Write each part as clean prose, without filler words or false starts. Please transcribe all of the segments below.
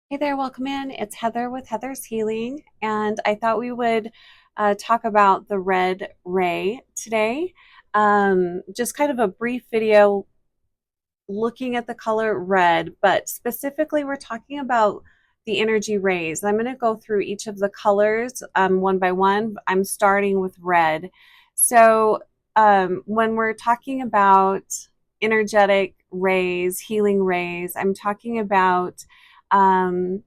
Hey there, welcome in. It's Heather with Heather's Healing, and I thought we would talk about the red ray today. Just kind of a brief video looking at the color red, but specifically we're talking about the energy rays. I'm going to go through each of the colors one by one. I'm starting with red. So when we're talking about energetic rays, healing rays, I'm talking about um,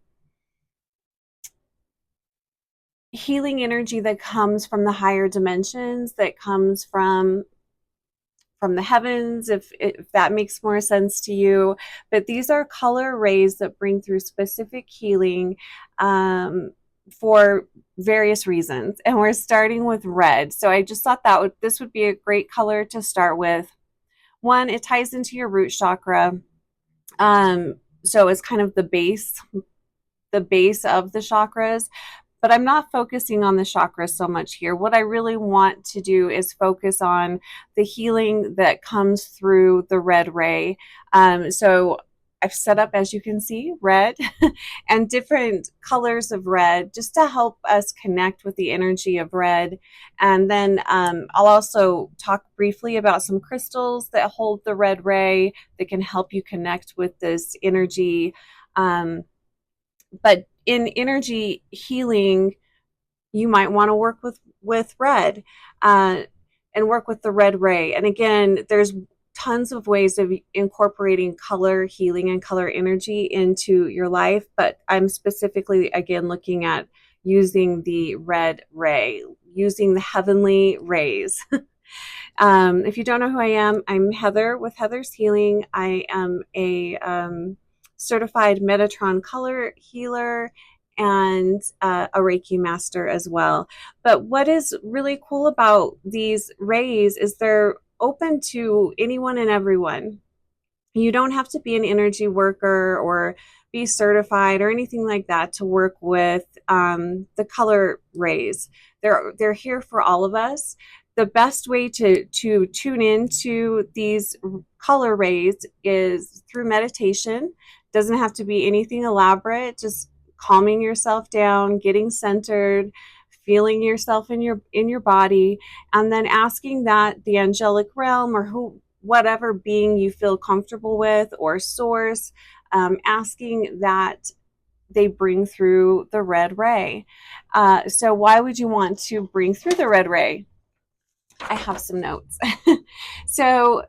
healing energy that comes from the higher dimensions, that comes from the heavens, if that makes more sense to you. But these are color rays that bring through specific healing for various reasons. And we're starting with red. So I just thought this would be a great color to start with. One, it ties into your root chakra. So it's kind of the base of the chakras, but I'm not focusing on the chakras so much here. What I really want to do is focus on the healing that comes through the red ray. So I've set up, as you can see, red and different colors of red just to help us connect with the energy of red. And then I'll also talk briefly about some crystals that hold the red ray that can help you connect with this energy. But in energy healing, you might want to work with red uh, and work with the red ray. And again, there's tons of ways of incorporating color healing and color energy into your life, but I'm specifically again looking at using the red ray, using the heavenly rays. If you don't know who I am, I'm Heather with Heather's Healing. I am a certified Metatron Color Healer and a Reiki Master as well. But what is really cool about these rays is they're open to anyone and everyone. You don't have to be an energy worker or be certified or anything like that to work with the color rays. They're here for all of us. The best way to tune into these color rays is through meditation. Doesn't have to be anything elaborate, just calming yourself down, getting centered, feeling yourself in your body, and then asking that the angelic realm or whatever being you feel comfortable with or source, asking that they bring through the red ray. So why would you want to bring through the red ray? I have some notes. So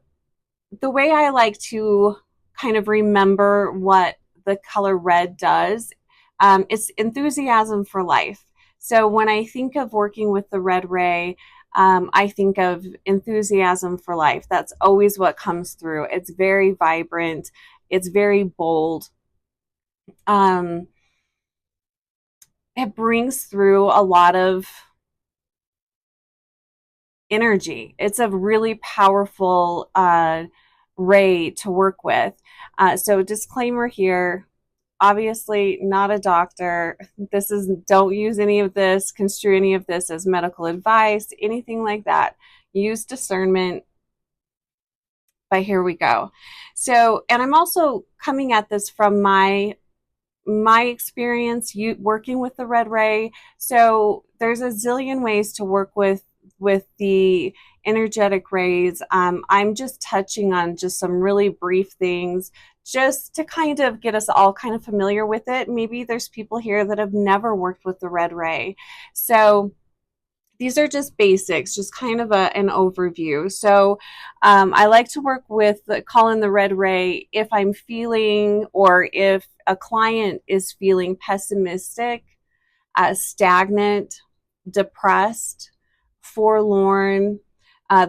the way I like to kind of remember what the color red does, it's enthusiasm for life. So when I think of working with the red ray, I think of enthusiasm for life. That's always what comes through. It's very vibrant. It's very bold. Um, it brings through a lot of energy. It's a really powerful ray to work with. So disclaimer here, obviously not a doctor. Don't use any of this, construe any of this as medical advice, anything like that. Use discernment. But here we go. So, and I'm also coming at this from my experience working with the red ray. So there's a zillion ways to work with the energetic rays. I'm just touching on just some really brief things just to kind of get us all kind of familiar with it. Maybe there's people here that have never worked with the red ray. So these are just basics, just kind of an overview. So I like to work with call in the red ray if I'm feeling, or if a client is feeling pessimistic, stagnant, depressed, forlorn.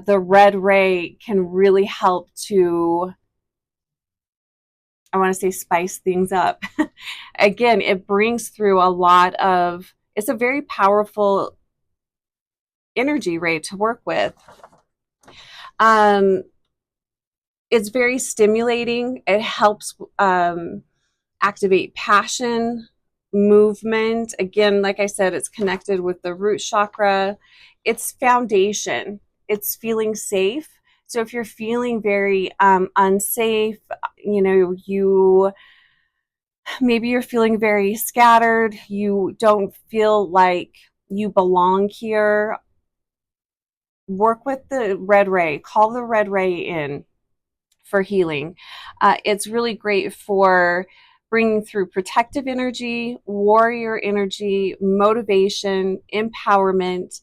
The red ray can really help to, I want to say, spice things up. Again, it brings through it's a very powerful energy ray to work with. Um, it's very stimulating. It helps activate passion, movement. Again, like I said, it's connected with the root chakra. It's foundation. It's feeling safe. So if you're feeling very unsafe, you Maybe you're feeling very scattered. You don't feel like you belong here. Work with the red ray. Call the red ray in for healing. It's really great for bringing through protective energy, warrior energy, motivation, empowerment.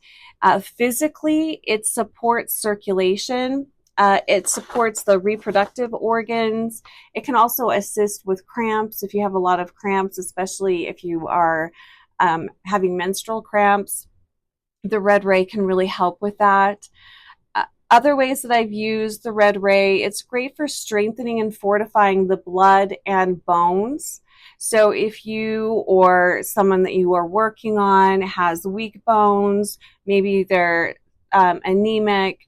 Physically, it supports circulation. It supports the reproductive organs. It can also assist with cramps if you have a lot of cramps, especially if you are having menstrual cramps. The red ray can really help with that. Other ways that I've used the red ray, it's great for strengthening and fortifying the blood and bones. So if you or someone that you are working on has weak bones, maybe they're anemic,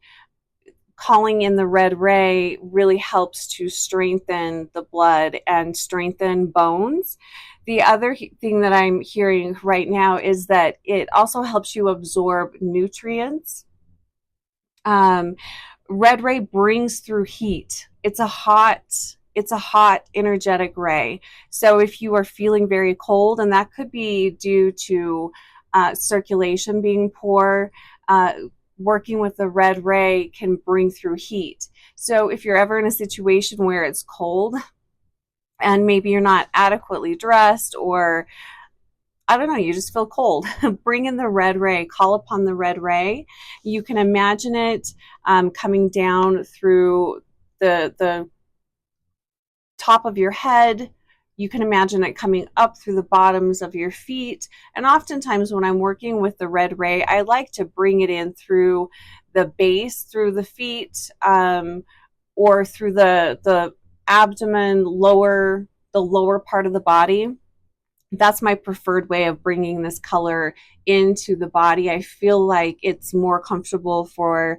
calling in the red ray really helps to strengthen the blood and strengthen bones. The other thing that I'm hearing right now is that it also helps you absorb nutrients. Red ray brings through heat. It's a hot energetic ray. So if you are feeling very cold, and that could be due to circulation being poor, working with the red ray can bring through heat. So if you're ever in a situation where it's cold and maybe you're not adequately dressed, or I don't know, you just feel cold, bring in the red ray, call upon the red ray. You can imagine it coming down through the top of your head. You can imagine it coming up through the bottoms of your feet. And oftentimes when I'm working with the red ray, I like to bring it in through the base, through the feet, or through the abdomen, the lower part of the body. That's my preferred way of bringing this color into the body. I feel like it's more comfortable for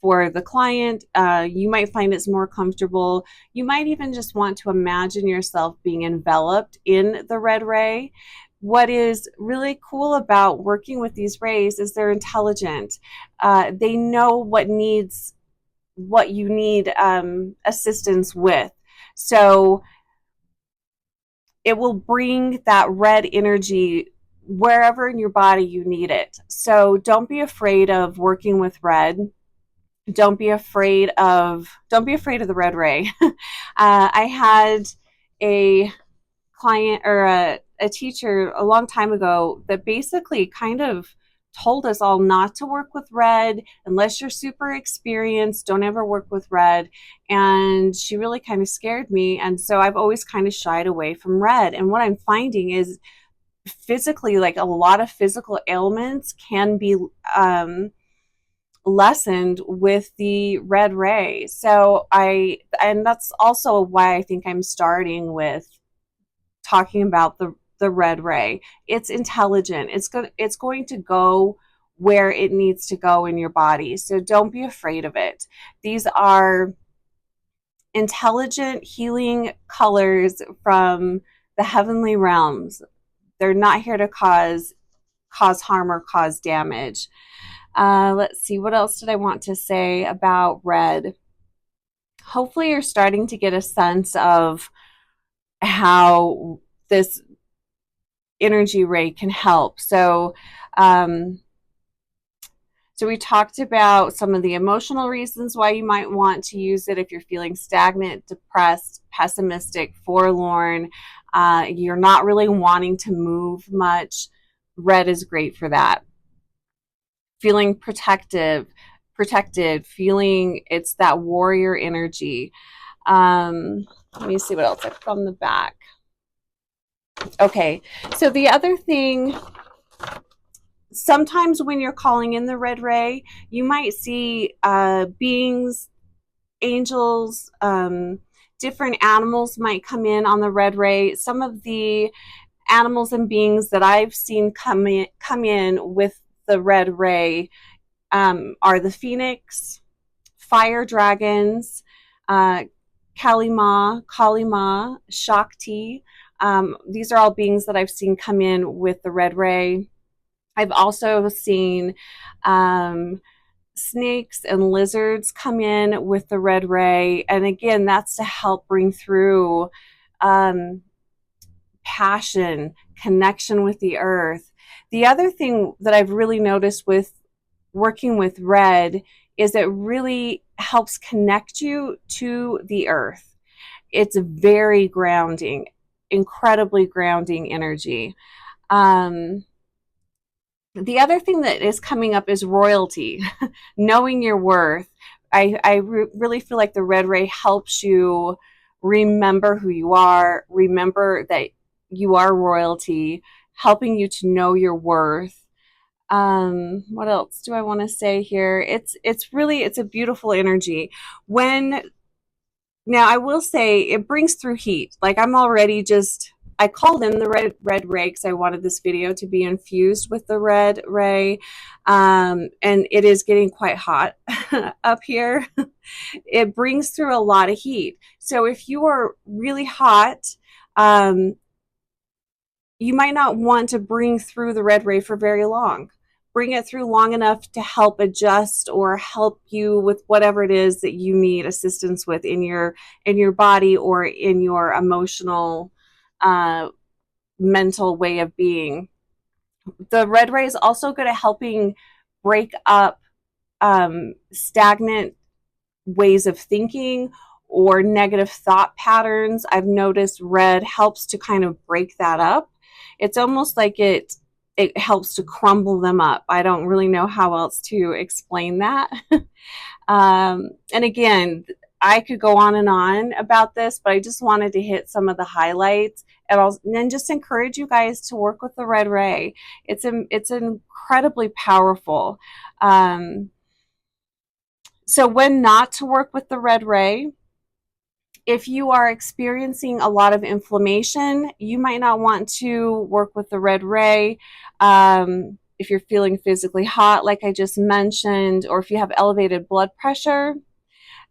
the client. You might find it's more comfortable. You might even just want to imagine yourself being enveloped in the red ray. What is really cool about working with these rays is they're intelligent. They know what you need assistance with. So it will bring that red energy wherever in your body you need it. So don't be afraid of working with red. Don't be afraid of the red ray. I had a client or a teacher a long time ago that basically kind of told us all not to work with red unless you're super experienced. Don't ever work with red. And she really kind of scared me. And so I've always kind of shied away from red. And what I'm finding is physically, like a lot of physical ailments can be lessened with the red ray. And that's also why I think I'm starting with talking about the red ray. It's intelligent. It's going to go where it needs to go in your body. So don't be afraid of it. These are intelligent healing colors from the heavenly realms. They're not here to cause harm or cause damage. Let's see, what else did I want to say about red? Hopefully you're starting to get a sense of how this energy ray can help. So we talked about some of the emotional reasons why you might want to use it if you're feeling stagnant, depressed, pessimistic, forlorn, you're not really wanting to move much. Red is great for that. Feeling protected, feeling it's that warrior energy. Let me see what else I put on the back. Okay, so the other thing, sometimes when you're calling in the red ray, you might see beings, angels, different animals might come in on the red ray. Some of the animals and beings that I've seen come in with the red ray are the phoenix, fire dragons, Kalima, Shakti. These are all beings that I've seen come in with the red ray. I've also seen snakes and lizards come in with the red ray. And again, that's to help bring through passion, connection with the earth. The other thing that I've really noticed with working with red is it really helps connect you to the earth. It's very grounding, incredibly grounding energy. The other thing that is coming up is royalty, knowing your worth. I really feel like the red ray helps you remember who you are, remember that you are royalty, helping you to know your worth. What else do I want to say here? It's a beautiful energy. When Now I will say it brings through heat. Like I called in the red ray because I wanted this video to be infused with the red ray, and it is getting quite hot up here. It brings through a lot of heat. So if you are really hot, um, you might not want to bring through the red ray for very long. Bring it through long enough to help adjust or help you with whatever it is that you need assistance with in your body or in your emotional, mental way of being. The red ray is also good at helping break up stagnant ways of thinking or negative thought patterns. I've noticed red helps to kind of break that up. It's almost like it helps to crumble them up. I don't really know how else to explain that. And again, I could go on and on about this, but I just wanted to hit some of the highlights, and then just encourage you guys to work with the red ray. It's incredibly powerful. So when not to work with the red ray, if you are experiencing a lot of inflammation, you might not want to work with the red ray. If you're feeling physically hot, like I just mentioned, or if you have elevated blood pressure,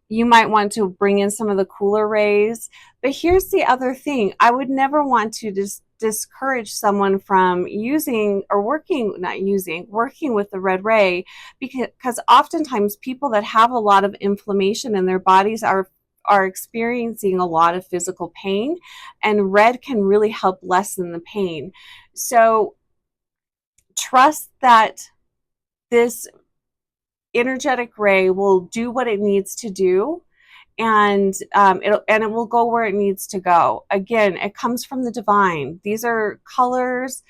you might want to bring in some of the cooler rays. But here's the other thing. I would never want to discourage someone from working with the red ray, because oftentimes people that have a lot of inflammation in their bodies are experiencing a lot of physical pain, and red can really help lessen the pain. So trust that this energetic ray will do what it needs to do, and it will go where it needs to go. Again, it comes from the divine. These are colors,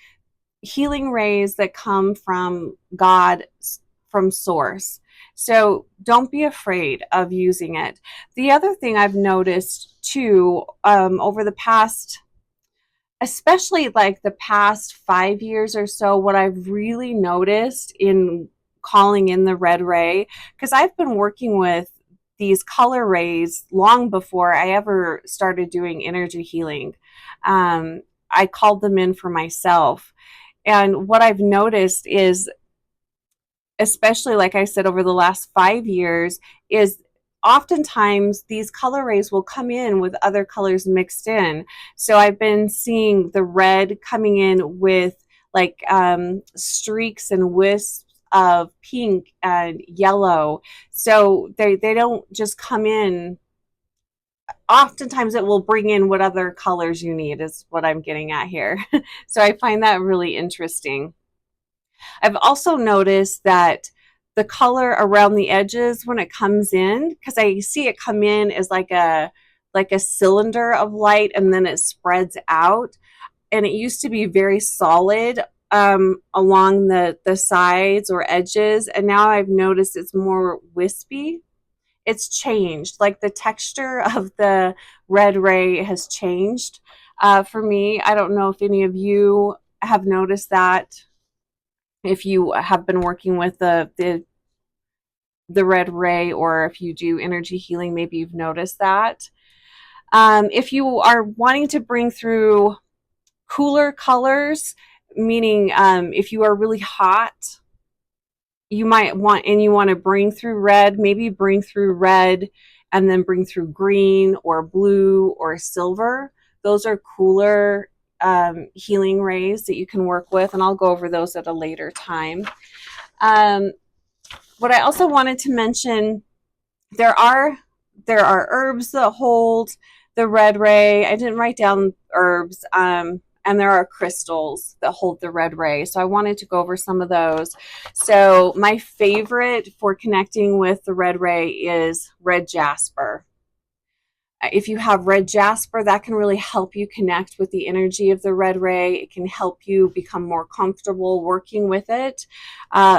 healing rays that come from God, from source. So don't be afraid of using it. The other thing I've noticed too, over the past, especially like the past 5 years or so, what I've really noticed in calling in the red ray, because I've been working with these color rays long before I ever started doing energy healing. I called them in for myself. And what I've noticed is, especially like I said, over the last 5 years, is oftentimes these color rays will come in with other colors mixed in. So I've been seeing the red coming in with like streaks and wisps of pink and yellow. So they don't just come in. Oftentimes it will bring in what other colors you need, is what I'm getting at here. So I find that really interesting. I've also noticed that the color around the edges when it comes in, because I see it come in as like a cylinder of light, and then it spreads out. And it used to be very solid along the sides or edges, and now I've noticed it's more wispy. It's changed. Like the texture of the red ray has changed for me. I don't know if any of you have noticed that. If you have been working with the red ray, or if you do energy healing, maybe you've noticed that. If you are wanting to bring through cooler colors, meaning if you are really hot, you want to bring through red, maybe bring through red and then bring through green or blue or silver. Those are cooler healing rays that you can work with, and I'll go over those at a later time. What I also wanted to mention, there are herbs that hold the red ray. I didn't write down herbs. and there are crystals that hold the red ray. So I wanted to go over some of those. So my favorite for connecting with the red ray is red jasper. If you have red jasper, that can really help you connect with the energy of the red ray. It can help you become more comfortable working with it.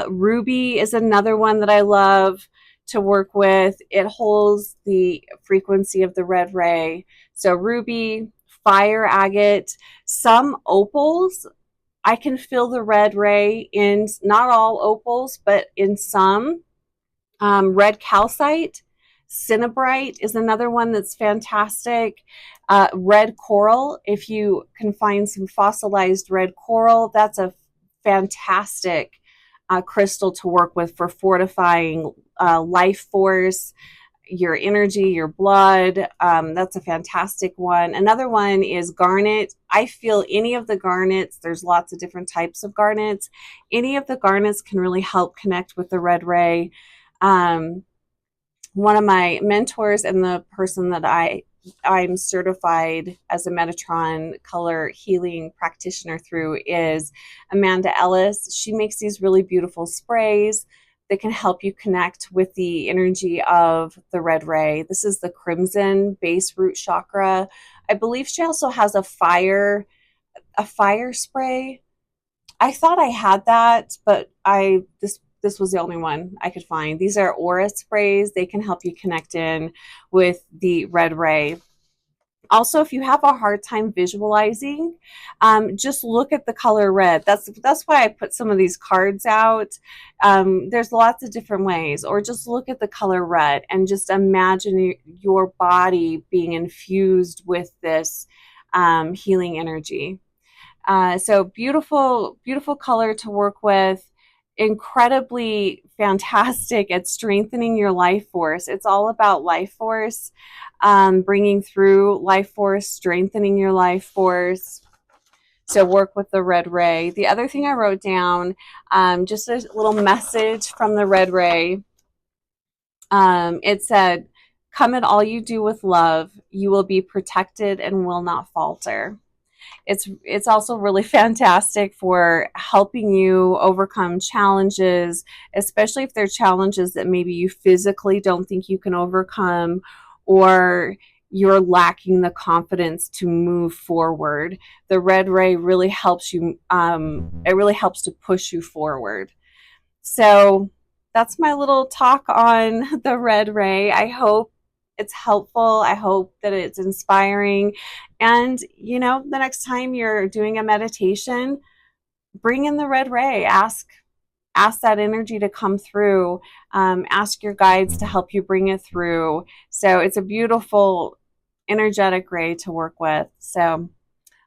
Ruby is another one that I love to work with. It holds the frequency of the red ray. So ruby, fire agate, some opals, I can feel the red ray in, not all opals, but in some. Red calcite, cinnabrite is another one that's fantastic. Red coral, if you can find some fossilized red coral, that's a fantastic crystal to work with for fortifying life force, your energy, your blood. That's a fantastic one. Another one is garnet. I feel any of the garnets, there's lots of different types of garnets. Any of the garnets can really help connect with the red ray. One of my mentors and the person that I'm certified as a Metatron Colour Healing Practitioner through is Amanda Ellis. She makes these really beautiful sprays that can help you connect with the energy of the red ray. This is the Crimson Base Root Chakra. I believe she also has a fire spray. I thought I had that, but this was the only one I could find. These are aura sprays. They can help you connect in with the red ray. Also, if you have a hard time visualizing, just look at the color red. That's why I put some of these cards out. There's lots of different ways. Or just look at the color red and just imagine your body being infused with this healing energy. So beautiful, beautiful color to work with. Incredibly fantastic at strengthening your life force. It's all about life force, bringing through life force, strengthening your life force. So work with the red ray. The other thing I wrote down, just a little message from the red ray. It said, "Come at all you do with love. You will be protected and will not falter." It's also really fantastic for helping you overcome challenges, especially if they're challenges that maybe you physically don't think you can overcome, or you're lacking the confidence to move forward. The red ray really helps you. It really helps to push you forward. So that's my little talk on the red ray. I hope it's helpful. I hope that it's inspiring. And, the next time you're doing a meditation, bring in the red ray. Ask that energy to come through. Ask your guides to help you bring it through. So it's a beautiful, energetic ray to work with. So, all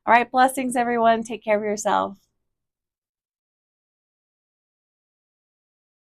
right, blessings, everyone. Take care of yourself.